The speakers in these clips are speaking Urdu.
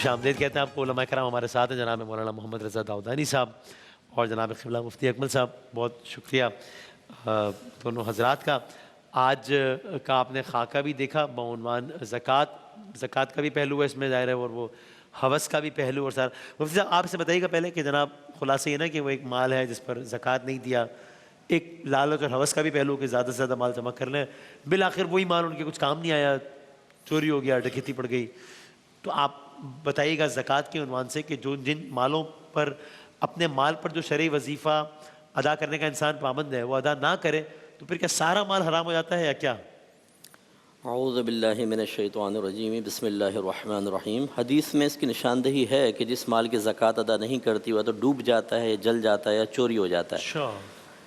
خوش آمدید کہتے ہیں آپ کو۔ علماء کرام ہمارے ساتھ ہیں، جناب مولانا محمد رضا داؤدانی صاحب اور جناب قبلہ مفتی اکمل صاحب، بہت شکریہ دونوں حضرات کا۔ آج کا آپ نے خاکہ بھی دیکھا بعنوان زکوٰۃ کا بھی پہلو ہے اس میں ظاہر ہے، اور وہ ہوس کا بھی پہلو، اور سارا۔ مفتی صاحب آپ سے بتائیے گا پہلے کہ جناب خلاصہ یہ نا کہ وہ ایک مال ہے جس پر زکوٰۃ نہیں دیا، ایک لالچ اور ہوس کا بھی پہلو کہ زیادہ سے زیادہ مال جمع کر لیں، بالآخر وہی مال ان کے کچھ کام نہیں آیا، چوری ہو گیا، ڈکیتی پڑ گئی۔ تو آپ بتائیے گا زکوٰۃ کے عنوان سے کہ جو جن مالوں پر اپنے مال پر جو شرعی وظیفہ ادا کرنے کا انسان پابند ہے وہ ادا نہ کرے تو پھر کیا سارا مال حرام ہو جاتا ہے یا کیا؟ اعوذ باللہ من الشیطان الرجیم، بسم اللہ الرحمن الرحیم۔ حدیث میں اس کی نشاندہی ہے کہ جس مال کی زکوٰۃ ادا نہیں کرتی وہ تو ڈوب جاتا ہے، یا جل جاتا ہے، یا چوری ہو جاتا ہے۔ اچھا،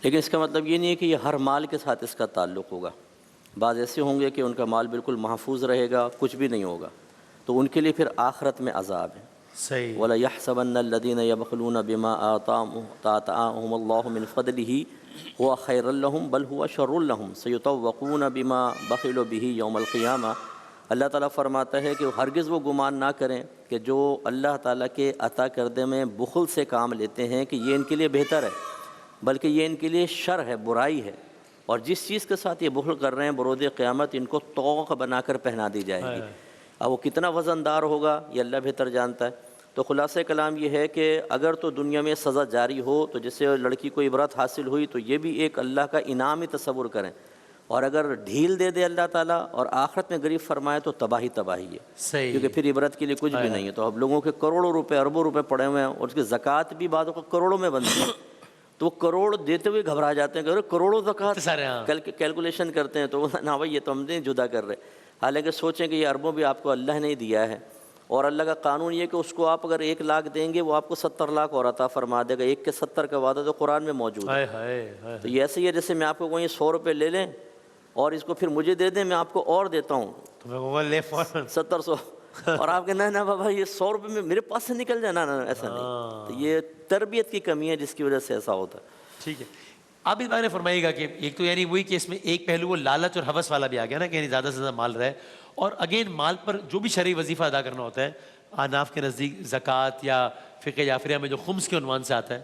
لیکن اس کا مطلب یہ نہیں ہے کہ یہ ہر مال کے ساتھ اس کا تعلق ہوگا۔ بعض ایسے ہوں گے کہ ان کا مال بالکل محفوظ رہے گا، کچھ بھی نہیں ہوگا، تو ان کے لیے پھر آخرت میں عذاب ہے۔ صحیح۔ وَلَيَحْسَبَنَّ الَّذِينَ يَبْخِلُونَ بِمَا آتَاهُمُ اللَّهُ مِنْ فَضْلِهِ هُوَ خَيْرٌ لَهُمْ بَلْ هُوَ شَرٌّ لَهُمْ سَيُطَوَّقُونَ بِمَا بَخِلُوا بِهِ يَوْمَ الْقِيَامَةِ۔ اللہ تعالیٰ فرماتا ہے کہ ہرگز وہ گمان نہ کریں کہ جو اللہ تعالیٰ کے عطا کردے میں بخل سے کام لیتے ہیں کہ یہ ان کے لیے بہتر ہے، بلکہ یہ ان کے لیے شر ہے، برائی ہے، اور جس چیز کے ساتھ یہ بخل کر رہے ہیں بروز قیامت ان کو طوق بنا کر پہنا دی جائے گی۔ اب وہ کتنا وزن دار ہوگا یہ اللہ بہتر جانتا ہے۔ تو خلاصہ کلام یہ ہے کہ اگر تو دنیا میں سزا جاری ہو تو جس سے لڑکی کو عبرت حاصل ہوئی تو یہ بھی ایک اللہ کا انعام ہی تصور کریں، اور اگر ڈھیل دے دے اللہ تعالیٰ اور آخرت میں غریب فرمائے تو تباہی ہے، صحیح، کیونکہ پھر عبرت کے لیے کچھ بھی نہیں ہے۔ تو اب لوگوں کے کروڑوں روپے، اربوں روپے پڑے ہوئے ہیں، اور اس کی زکوٰۃ بھی بعضوں کو کروڑوں میں بنتی ہے، تو وہ کروڑ دیتے ہوئے گھبرا جاتے ہیں کہ ارے کروڑوں زکوٰۃ کیلکولیشن کرتے ہیں، تو نہ بھائی یہ تو ہم نے جدا کر رہے، حالانکہ سوچیں کہ یہ اربوں بھی آپ کو اللہ نے دیا ہے، اور اللہ کا قانون یہ کہ اس کو آپ اگر 1 لاکھ دیں گے وہ آپ کو 70 لاکھ اور عطا فرما دے گا۔ 1 کے 70 کا وعدہ تو قرآن میں موجود ہے۔ تو یہ ایسے ہی ہے جیسے میں آپ کو کہوں 100 روپے لے لیں اور اس کو پھر مجھے دے دیں، میں آپ کو اور دیتا ہوں تو میں کہوں گا لے فوراً 700، اور آپ کے نہ بابا یہ 100 روپے میں میرے پاس سے نکل جانا، ایسا نہیں۔ تو یہ تربیت کی کمی ہے جس کی وجہ سے ایسا ہوتا ہے۔ ٹھیک ہے، آپ اس بارے میں فرمائیے گا کہ ایک تو یعنی وہی کہ اس میں ایک پہلو وہ لالچ اور ہوس والا بھی آ گیا نا کہ یعنی زیادہ سے زیادہ مال رہے، اور اگین مال پر جو بھی شرعی وظیفہ ادا کرنا ہوتا ہے احناف کے نزدیک زکوٰۃ یا فقہ جعفریہ میں جو خمس کے عنوان سے آتا ہے،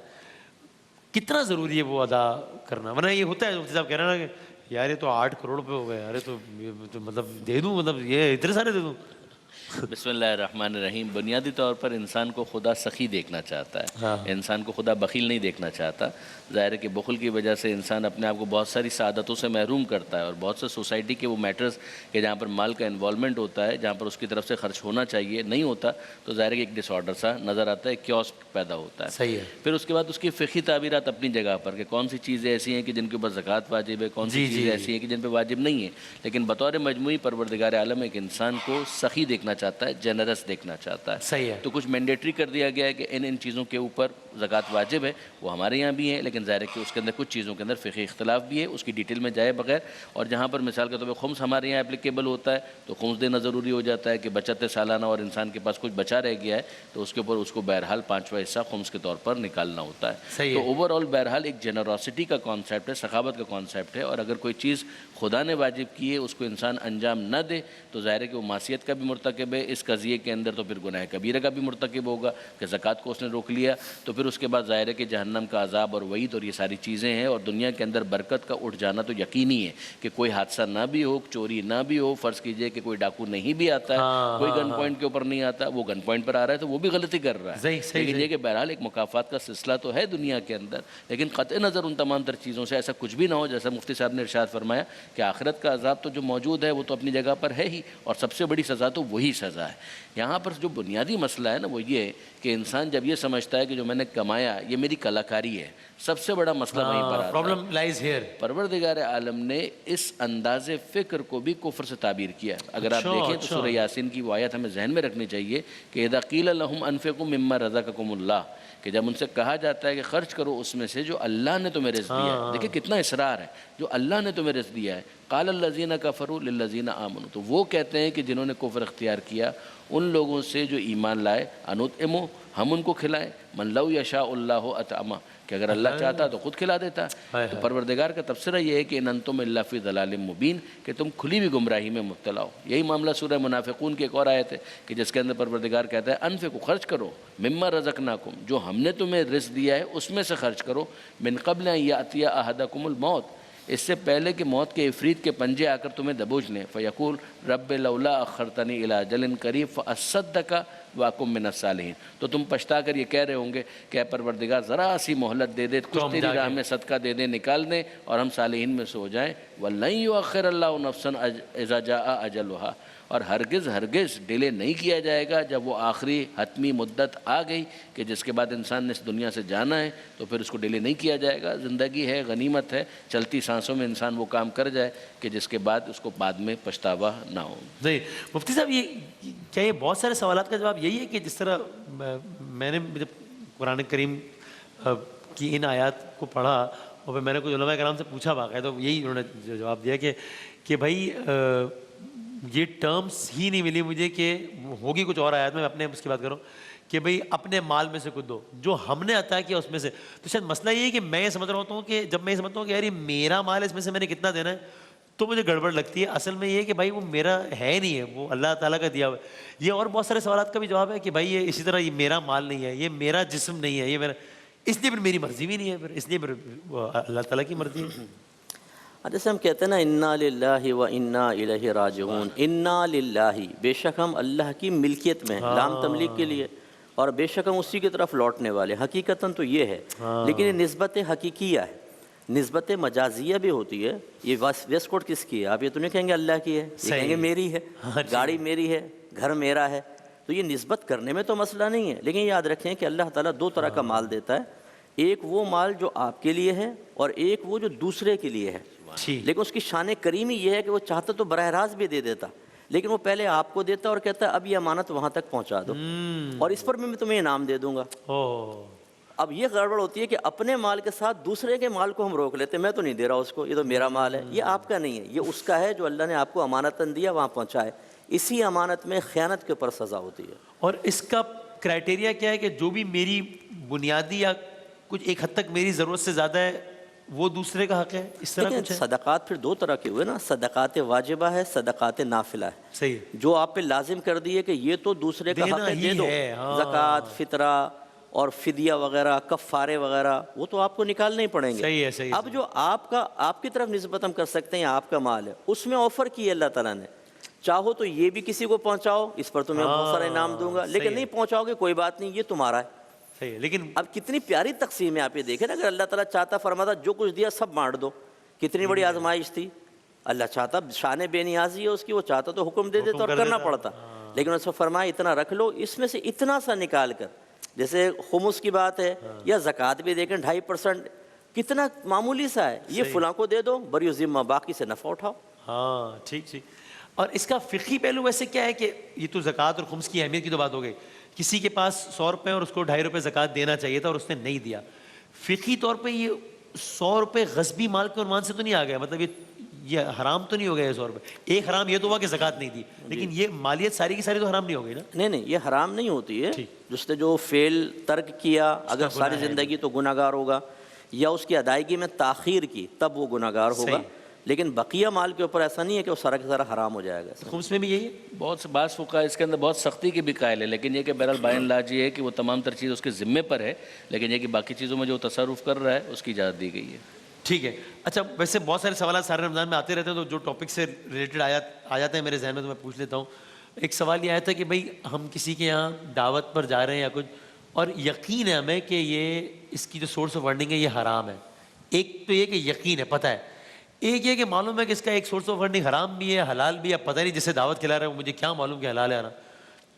کتنا ضروری ہے وہ ادا کرنا؟ ورنہ یہ ہوتا ہے مفتی صاحب کہہ رہے ہیں نا کہ یار یہ تو 8 کروڑ روپے ہو گئے، ارے تو مطلب دے دوں، مطلب یہ اتنے سارے دے دوں۔ بسم اللہ الرحمن الرحیم۔ بنیادی طور پر انسان کو خدا سخی دیکھنا چاہتا ہے، انسان کو خدا بخیل نہیں دیکھنا چاہتا۔ ظاہر ہے کہ بخل کی وجہ سے انسان اپنے آپ کو بہت ساری سعادتوں سے محروم کرتا ہے، اور بہت سے سوسائٹی کے وہ میٹرز کہ جہاں پر مال کا انوالومنٹ ہوتا ہے، جہاں پر اس کی طرف سے خرچ ہونا چاہیے نہیں ہوتا، تو ظاہر ہے کہ ایک ڈس آرڈر سا نظر آتا ہے، کیوس پیدا ہوتا ہے۔ صحیح ہے۔ پھر اس کے بعد اس کی فقہی تعبیرات اپنی جگہ پر کہ کون سی چیزیں ایسی ہیں کہ جن کے اوپر زکوٰۃ واجب ہے، کون سی چیزیں ایسی ہیں کہ جن پہ واجب نہیں ہے، لیکن بطور مجموعی پروردگار عالم ایک انسان کو سخی دیکھنا چاہتا ہے، جنرس دیکھنا چاہتا ہے۔ صحیح ہے۔ تو کچھ مینڈیٹری کر دیا گیا ہے کہ ان چیزوں کے اوپر زکوٰۃ واجب ہے، وہ ہمارے یہاں بھی ہے، لیکن ظاہر ہے کہ اس کے اندر کچھ چیزوں کے اندر فقہی اختلاف بھی ہے، اس کی ڈیٹیل میں جائے بغیر۔ اور جہاں پر مثال کے طور پہ خمس ہمارے یہاں اپلیکیبل ہوتا ہے تو خمس دینا ضروری ہو جاتا ہے کہ بچت سالانہ اور انسان کے پاس کچھ بچا رہ گیا ہے تو اس کے اوپر اس کو بہرحال 5واں حصہ خمس کے طور پر نکالنا ہوتا ہے۔ تو اوور آل بہرحال ایک جنراسٹی کا کانسیپٹ ہے، سخاوت کا کانسیپٹ ہے، اور اگر کوئی چیز خدا نے واجب کی ہے اس کو انسان انجام نہ دے تو ظاہر ہے کہ وہ معصیت کا بھی مرتکب ہے، اس قضیے کے اندر تو پھر گناہ کبیرہ کا بھی مرتکب ہوگا کہ زکوٰۃ کو اس نے روک لیا، تو پھر اس کے بعد ظاہر ہے کہ جہنم کا عذاب اور وعید اور یہ ساری چیزیں ہیں، اور دنیا کے اندر برکت کا اٹھ جانا تو یقینی ہے کہ کوئی حادثہ نہ بھی ہو، چوری نہ بھی ہو، فرض کیجئے کہ کوئی ڈاکو نہیں بھی آتا ہے، کوئی گن پوائنٹ کے اوپر نہیں آتا، وہ گن پوائنٹ پر آ رہا ہے تو وہ بھی غلطی کر رہا ہے، لیکن یہ کہ بہرحال ایک مکافات کا سلسلہ تو ہے دنیا کے اندر، لیکن قطع نظر ان تمام تر چیزوں سے ایسا کچھ بھی نہ ہو جیسا مفتی صاحب نے ارشاد فرمایا کہ آخرت کا عذاب تو جو موجود ہے وہ تو اپنی جگہ پر ہے ہی، اور سب سے بڑی سزا تو وہی سزا ہے۔ یہاں پر جو بنیادی مسئلہ ہے نا وہ یہ ہے کہ انسان جب یہ سمجھتا ہے کہ جو میں نے کمایا یہ میری کلاکاری ہے، سب سے بڑا مسئلہ وہیں پر آتا ہے۔ Problem lies here. پروردگار عالم نے اس انداز فکر کو بھی کفر سے تعبیر کیا ہے۔ اگر آپ دیکھیں تو سورہ یاسین کی وہ آیت ہمیں ذہن میں رکھنی چاہیے کہ اذا قیل لهم انفقوا مما رزقکم اللہ، کہ جب ان سے کہا جاتا ہے کہ خرچ کرو اس میں سے جو اللہ نے تمہیں رزق دیا ہے، دیکھیں کتنا اصرار ہے، جو اللہ نے تمہیں رزق دیا ہے، قال الذین کفروا للذین آمنوا، تو وہ کہتے ہیں کہ جنہوں نے کفر اختیار کیا ان لوگوں سے جو ایمان لائے، انطعموا، ہم ان کو کھلائیں، من لو یشاء اللہ اطعمہ، کہ اگر اللہ چاہتا تو خود کھلا دیتا. تو پروردگار کا تبصرہ یہ ہے کہ ان انتم الا فی ضلال مبین، کہ تم کھلی ہوئی گمراہی میں مبتلا ہو. یہی معاملہ سورہ منافقون کی ایک اور آیت ہے کہ جس کے اندر پروردگار کہتا ہے انفقوا، خرچ کرو، مما رزقناکم، جو ہم نے تمہیں رزق دیا ہے اس میں سے خرچ کرو، من قبل ان یاتی احدکم الموت، اس سے پہلے کہ موت کے عفریت کے پنجے آ کر تمہیں دبوچ لیں، فیقول رب لولا اخرتنی الی اجل قریب فاصدق واکم من الصالحین، تو تم پچھتا کر یہ کہہ رہے ہوں گے کہ اے پروردگار ذرا سی مہلت دے دے، کچھ تیری راہ میں صدقہ دے دیں، نکال دیں اور ہم صالحین میں سے ہو جائیں. وَلَن يُؤَخِّرَ اللَّهُ نَفْسًا إِذَا جَاءَ أَجَلُهَا، اور ہرگز ڈیلے نہیں کیا جائے گا جب وہ آخری حتمی مدت آ گئی کہ جس کے بعد انسان نے اس دنیا سے جانا ہے تو پھر اس کو ڈیلے نہیں کیا جائے گا. زندگی ہے، غنیمت ہے، چلتی سانسوں میں انسان وہ کام کر جائے کہ جس کے بعد اس کو بعد میں پچھتاوا نہ ہو. نہیں مفتی صاحب، یہ کیا یہ بہت سارے سوالات کا جواب یہی ہے کہ جس طرح میں نے جب قرآن کریم کی ان آیات کو پڑھا اور پھر میں نے کچھ علماء کرام سے پوچھا واقعہ، تو یہی انہوں نے جواب دیا کہ بھائی یہ ٹرمز ہی نہیں ملی مجھے کہ ہوگی کچھ اور آیات میں اپنے اس کی بات کروں کہ بھئی اپنے مال میں سے کچھ دو جو ہم نے عطا کیا اس میں سے. تو شاید مسئلہ یہ ہے کہ میں یہ سمجھ رہا ہوتا ہوں کہ جب میں یہ سمجھتا ہوں کہ یار یہ میرا مال ہے، اس میں سے میں نے کتنا دینا ہے، تو مجھے گڑبڑ لگتی ہے. اصل میں یہ ہے کہ بھائی وہ میرا ہے نہیں ہے، وہ اللہ تعالیٰ کا دیا ہوا ہے. یہ اور بہت سارے سوالات کا بھی جواب ہے کہ بھائی یہ اسی طرح یہ میرا مال نہیں ہے، یہ میرا جسم نہیں ہے، یہ میرا، اس لیے پھر میری مرضی بھی نہیں ہے، پھر اس لیے پھر اللہ تعالیٰ کی مرضی ہے. جیسے ہم کہتے ہیں نا انا للہ و انا الیہ راجعون، انا للہ، بے شک ہم اللہ کی ملکیت میں ہیں، لام تملیک کے لیے، اور بے شک ہم اسی کی طرف لوٹنے والے. حقیقتاً تو یہ ہے، لیکن یہ نسبت حقیقیہ ہے، نسبت مجازیہ بھی ہوتی ہے. یہ ویسٹ کوٹ کس کی ہے؟ آپ یہ تو نہیں کہیں گے اللہ کی ہے، یہ کہیں گے میری ہے، گاڑی میری ہے، گھر میرا ہے. تو یہ نسبت کرنے میں تو مسئلہ نہیں ہے، لیکن یاد رکھیں کہ اللہ تعالیٰ دو طرح کا مال دیتا ہے، ایک وہ مال جو آپ کے لیے ہے اور ایک وہ جو دوسرے کے لیے ہے. لیکن اس کی شان کریمی یہ ہے کہ وہ چاہتا تو براہ راست بھی دے دیتا، لیکن وہ پہلے آپ کو دیتا اور کہتا ہے اب یہ امانت وہاں تک پہنچا دو اور اس پر میں تمہیں انعام دے دوں گا. اب یہ گڑبڑ ہوتی ہے کہ اپنے مال کے ساتھ دوسرے کے مال کو ہم روک لیتے ہیں، میں تو نہیں دے رہا اس کو، یہ تو میرا مال ہے. یہ آپ کا نہیں ہے، یہ اس کا ہے جو اللہ نے آپ کو امانتاً دیا، وہاں پہنچائے. اسی امانت میں خیانت کے اوپر سزا ہوتی ہے. اور اس کا کرائٹیریا کیا ہے کہ جو بھی میری بنیادی یا کچھ ایک حد تک میری ضرورت سے زیادہ ہے وہ دوسرے کا حق ہے، اس طرح کچھ ہے؟ صدقات پھر دو طرح کے ہوئے نا، صدقات واجبہ ہے، صدقات نافلہ ہے. صحیح. جو آپ پہ لازم کر دیے کہ یہ تو دوسرے کا حق ہے، دے دو، زکوٰۃ، فطرہ اور فدیہ وغیرہ، کفارے وغیرہ، وہ تو آپ کو نکالنے ہی پڑیں گے. صحیح ہے، صحیح. اب جو آپ کی طرف نسبت ہم کر سکتے ہیں، آپ کا مال ہے، اس میں آفر کی ہے اللہ تعالیٰ نے، چاہو تو یہ بھی کسی کو پہنچاؤ، اس پر تمہیں بہت سارا انعام دوں گا، لیکن نہیں پہنچاؤ گے کوئی بات نہیں، یہ تمہارا ہے. صحیح. لیکن اب کتنی پیاری تقسیم ہے، آپ یہ دیکھیں نا، اگر اللہ تعالیٰ چاہتا فرماتا جو کچھ دیا سب بانٹ دو، کتنی بڑی آزمائش تھی. اللہ چاہتا، شان بے نیازی ہے اس کی، وہ چاہتا تو حکم دے دیتا اور کرنا پڑتا، لیکن اس کو فرمایا اتنا رکھ لو، اس میں سے اتنا سا نکال کر، جیسے خمس کی بات ہے یا زکوٰۃ بھی دیکھیں 2.5%، کتنا معمولی سا ہے، یہ فلاں کو دے دو، بری ذمہ، باقی سے نفع اٹھاؤ. ہاں ٹھیک ٹھیک. اور اس کا فقہی پہلو ویسے کیا ہے کہ یہ تو زکوٰۃ اور خمس کی اہمیت کی تو بات ہو گئی، کسی کے پاس 100 روپے اور اس کو 2.5 روپے زکوٰۃ دینا چاہیے تھا اور اس نے نہیں دیا، فقہی طور پہ یہ 100 روپے غصبی مال کے عنوان سے تو نہیں آ گیا، مطلب یہ حرام تو نہیں ہو گیا یہ 100 روپے. ایک حرام یہ تو ہوا کہ زکوٰۃ نہیں دی، لیکن یہ مالیت ساری کی ساری تو حرام نہیں ہو گئی نا؟ نہیں، یہ حرام نہیں ہوتی ہے. جس نے جو فعل ترک کیا، اگر ساری زندگی تو گناہ گار ہوگا، یا اس کی ادائیگی میں تاخیر کی تب وہ گناہ گار ہوگا. لیکن بقیہ مال کے اوپر ایسا نہیں ہے کہ وہ سارا کا سارا حرام ہو جائے گا. خمس میں بھی یہی ہے. بہت سے بعض فقہاء اس کے اندر بہت سختی کی بھی قائل ہے، لیکن یہ کہ بہرحال بائن لاج یہ ہے کہ وہ تمام تر چیز اس کے ذمے پر ہے، لیکن یہ کہ باقی چیزوں میں جو تصرف کر رہا ہے اس کی اجازت دی گئی ہے. ٹھیک ہے. اچھا، ویسے بہت سارے سوالات سارے رمضان میں آتے رہتے ہیں، تو جو ٹاپک سے ریلیٹڈ آ جاتے ہیں میرے ذہن میں تو میں پوچھ لیتا ہوں. ایک سوال یہ آیا تھا کہ بھائی ہم کسی کے یہاں دعوت پر جا رہے ہیں یا کچھ، اور یقین ہے ہمیں کہ یہ اس کی جو سورس آف ارننگ ہے یہ حرام ہے. ایک تو یہ کہ یقین ہے، پتہ ہے. ایک یہ کہ معلوم ہے کہ اس کا ایک سورس آف ارننگ حرام بھی ہے، حلال بھی ہے، پتہ نہیں جسے دعوت کھلا رہا ہے وہ مجھے کیا معلوم کہ حلال ہے حرام.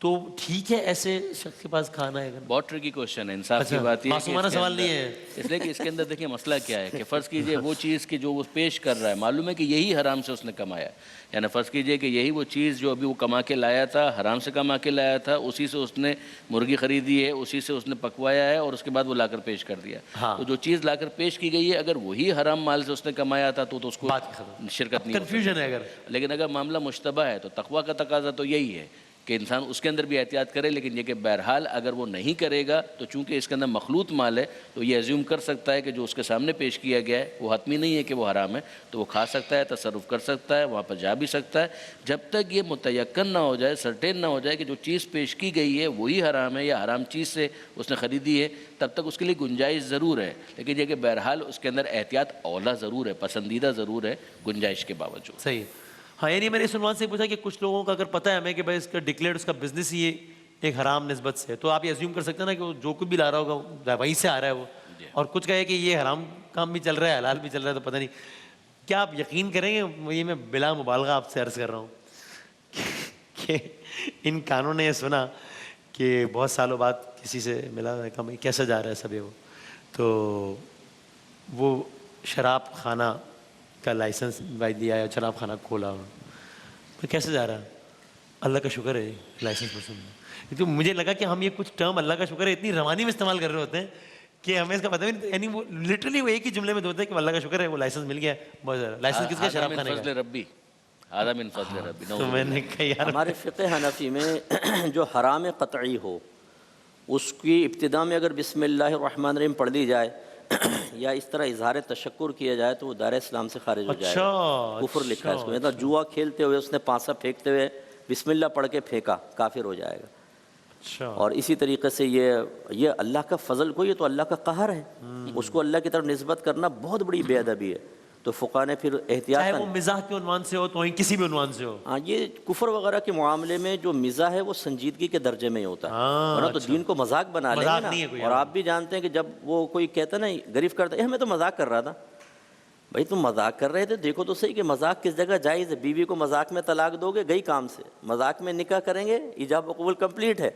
تو ٹھیک ہے ایسے شخص کے پاس کھانا ہے؟ بہت ٹرکی کوشچن ہے، انصاف کی اچھا، بات یہ ہے کہ معصومانہ اس کے سوال نہیں اندر- ہے۔ اس لیے کہ اس کے اندر دیکھیں مسئلہ کیا ہے کہ فرض کیجئے وہ چیز کہ جو وہ پیش کر رہا ہے معلوم ہے کہ یہی حرام سے اس نے کمایا، یعنی فرض کیجئے کہ یہی وہ چیز جو ابھی وہ کما کے لایا تھا، حرام سے کما کے لایا تھا، اسی سے اس نے مرغی خریدی ہے، اسی سے اس نے پکوایا ہے اور اس کے بعد وہ لا کر پیش کر دیا۔ ہاں۔ تو جو چیز لا کر پیش کی گئی ہے اگر وہی حرام مال سے اس نے کمایا تھا تو اس کو بات ختم۔ شرکت نہیں ہو کنفیوژن ہے اگر لیکن اگر معاملہ مشتبہ ہے تو تقویٰ کا تقاضا تو یہی ہے کہ انسان اس کے اندر بھی احتیاط کرے، لیکن یہ کہ بہرحال اگر وہ نہیں کرے گا تو چونکہ اس کے اندر مخلوط مال ہے تو یہ ایزیوم کر سکتا ہے کہ جو اس کے سامنے پیش کیا گیا ہے وہ حتمی نہیں ہے کہ وہ حرام ہے، تو وہ کھا سکتا ہے، تصرف کر سکتا ہے، وہاں پر جا بھی سکتا ہے، جب تک یہ متیقن نہ ہو جائے، سرٹین نہ ہو جائے کہ جو چیز پیش کی گئی ہے وہی حرام ہے یا حرام چیز سے اس نے خریدی ہے، تب تک اس کے لیے گنجائش ضرور ہے، لیکن یہ کہ بہرحال اس کے اندر احتیاط اولا ضرور ہے، پسندیدہ ضرور ہے گنجائش کے باوجود۔ صحیح۔ ہاں یعنی میں نے اس عنوان سے پوچھا کہ کچھ لوگوں کا اگر پتہ ہے ہمیں کہ بھائی اس کا ڈکلیئرڈ اس کا بزنس ہی ایک حرام نسبت سے ہے، تو آپ یہ ایزیوم کر سکتے ہیں نا کہ وہ جو کچھ بھی لا رہا ہوگا وہیں سے آ رہا ہے وہ، اور کچھ کہے کہ یہ حرام کام بھی چل رہا ہے حلال بھی چل رہا ہے، تو پتہ نہیں کیا آپ یقین کریں گے، یہ میں بلا مبالغہ آپ سے عرض کر رہا ہوں کہ ان کانوں نے یہ سنا کہ بہت سالوں بعد کسی سے ملا، کہا کیسا جا رہا ہے سب یہ وہ، تو وہ شراب خانہ کا لائسنس بھائی دیا ہے، شراب خانہ کھولا، کیسے جا رہا ہے؟ اللہ کا شکر ہے لائسنس پسند ہے۔ تو مجھے لگا کہ ہم یہ کچھ ٹرم اللہ کا شکر ہے اتنی روانی میں استعمال کر رہے ہوتے ہیں کہ ہمیں اس کا پتہ بھی نہیں، یعنی وہ لٹرلی وہ ایک ہی جملے میں ہوتے ہیں کہ اللہ کا شکر ہے وہ لائسنس مل گیا ہے، بہت زیادہ۔ لائسنس کس کا؟ شراب خانے کا۔ ربی هذا من فضل ربی۔ تو میں نے کہا یار ہمارے فقہ حنفی میں جو حرام قطعی ہو اس کی ابتدا میں اگر بسم اللہ الرحمن الرحیم پڑھ لی جائے یا اس طرح اظہار تشکر کیا جائے تو وہ دائرہ اسلام سے خارج ہو جائے گا، کفر لکھا ہے اس کو، مطلب جوا کھیلتے ہوئے اس نے پانسا پھینکتے ہوئے بسم اللہ پڑھ کے پھینکا، کافر ہو جائے گا۔ اچھا، اور اسی طریقے سے یہ اللہ کا فضل کو، یہ تو اللہ کا قہر ہے، اس کو اللہ کی طرف نسبت کرنا بہت بڑی بے ادبی ہے۔ تو فقہ نے پھر چاہے احتیاط وہ مزاح کے عنوان سے ہو تو کسی بھی عنوان سے ہو، ہاں یہ کفر وغیرہ کے معاملے میں جو مزاح ہے وہ سنجیدگی کے درجے میں ہی ہوتا ہے، ورنہ تو دین کو مذاق بنا لیں مذاق گے نہیں ہے کوئی۔ نا۔ اور آپ بھی جانتے ہیں کہ جب وہ کوئی کہتا ہے نا گرفت کرتا ہے، میں تو مذاق کر رہا تھا، بھائی تم مذاق کر رہے تھے، دیکھو تو صحیح کہ مذاق کس جگہ جائز ہے۔ بیوی کو مذاق میں طلاق دو گے گئی کام سے، مذاق میں نکاح کریں گے ایجاب و قبول کمپلیٹ ہے۔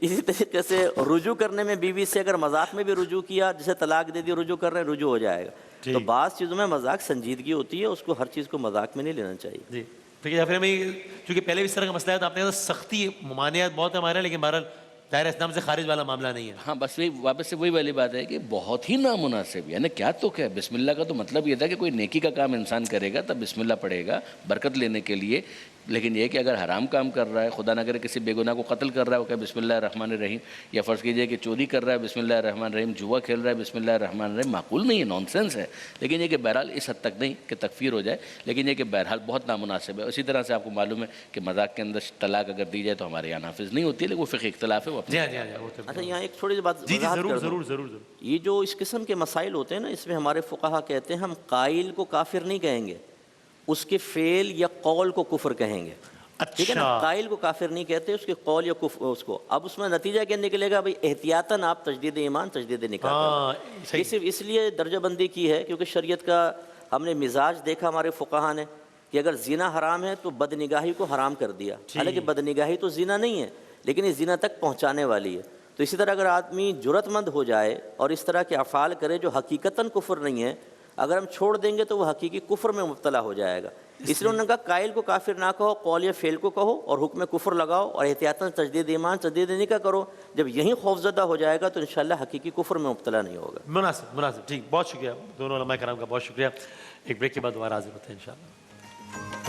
اسی طریقے سے رجوع کرنے میں بیوی سے اگر مذاق میں بھی رجوع کیا، جسے طلاق دے دی رجوع کر رہے ہیں، رجوع ہو جائے گا۔ تو بعض چیزوں میں مذاق سنجیدگی ہوتی ہے، اس کو ہر چیز کو مذاق میں نہیں لینا چاہیے۔ جی ٹھیک ہے، یا پھر ہمیں چونکہ پہلے بھی اس طرح کا مسئلہ ہے تو آپ نے کہا سختی ممانعت بہت ہے ہمارے، لیکن بہرحال دائرہ اسلام سے خارج والا معاملہ نہیں ہے۔ ہاں بس وہی واپس سے وہی والی بات ہے کہ بہت ہی نامناسب، یعنی کیا تو ہے بسم اللہ کا تو مطلب یہ تھا کہ کوئی نیکی کا کام انسان کرے گا تب بسم اللہ پڑھے گا برکت لینے کے لیے، لیکن یہ کہ اگر حرام کام کر رہا ہے، خدا نہ کرے کسی بے گناہ کو قتل کر رہا ہے وہ کہ بسم اللہ الرحمن الرحیم، یا فرض کیجئے کہ چوری کر رہا ہے بسم اللہ الرحمن الرحیم، جوا کھیل رہا ہے بسم اللہ الرحمن الرحیم، معقول نہیں ہے، نان سینس ہے۔ لیکن یہ کہ بہرحال اس حد تک نہیں کہ تکفیر ہو جائے، لیکن یہ کہ بہرحال بہت نامناسب ہے۔ اسی طرح سے آپ کو معلوم ہے کہ مذاق کے اندر طلاق اگر دی جائے تو ہمارے یہاں نافذ نہیں ہوتی ہے، لیکن وہ فقہی اختلاف ہے، وہ جی ہاں جی ہاں وہ تو اچھا یہاں ایک تھوڑی سی بات جی جی وضاحت ضرور کر دوں۔ ضرور ضرور ضرور۔ یہ جو اس قسم کے مسائل ہوتے ہیں نا، اس میں ہمارے فقہا کہتے ہیں ہم قائل کو کافر نہیں کہیں گے، اس کے فعل یا قول کو کفر کہیں گے، ٹھیک ہے نا؟ قائل کو کافر نہیں کہتے، اس کے قول یا کفر اس کو۔ اب اس میں نتیجہ کیا نکلے گا؟ بھائی احتیاطاً آپ تجدید ایمان تجدید نکاح کریں۔ یہ صرف اس لیے درجہ بندی کی ہے کیونکہ شریعت کا ہم نے مزاج دیکھا ہمارے فقہا نے کہ اگر زنا حرام ہے تو بدنگاہی کو حرام کر دیا، حالانکہ بدنگاہی تو زنا نہیں ہے لیکن یہ زنا تک پہنچانے والی ہے۔ تو اسی طرح اگر آدمی جرأت مند ہو جائے اور اس طرح کے افعال کرے جو حقیقتاً کفر نہیں ہے، اگر ہم چھوڑ دیں گے تو وہ حقیقی کفر میں مبتلا ہو جائے گا۔ اس لیے انہوں نے کہا قائل کو کافر نہ کہو، قول یا فعل کو کہو اور حکم کفر لگاؤ اور احتیاطاً تجدید ایمان تجدید نکاح کرو۔ جب یہیں خوفزدہ ہو جائے گا تو انشاءاللہ حقیقی کفر میں مبتلا نہیں ہوگا۔ مناسب ٹھیک، بہت شکریہ دونوں علماء کرام کا، بہت شکریہ۔ ایک بریک کے بعد دوبارہ حاضر ہوتے ہیں انشاءاللہ۔